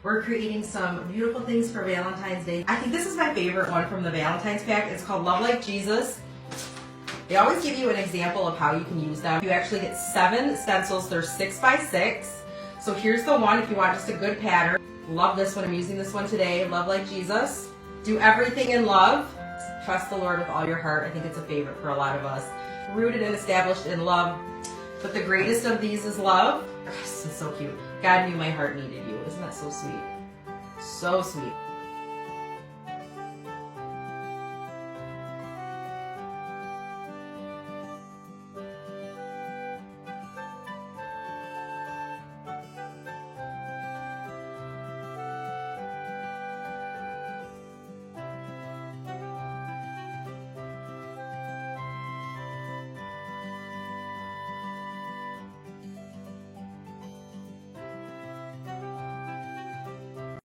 We're creating some beautiful things for Valentine's Day. I think this is my favorite one from the Valentine's pack. It's called Love Like Jesus. They always give you an example of how you can use them. You actually get 7 stencils. They're 6 by 6. So here's the one if you want just a good pattern. Love this one. I'm using this one today. Love Like Jesus. Do everything in love. Trust the Lord with all your heart. I think it's a favorite for a lot of us. Rooted and established in love. But the greatest of these is love. This is so cute. God knew my heart needed you. Isn't that so sweet? So sweet.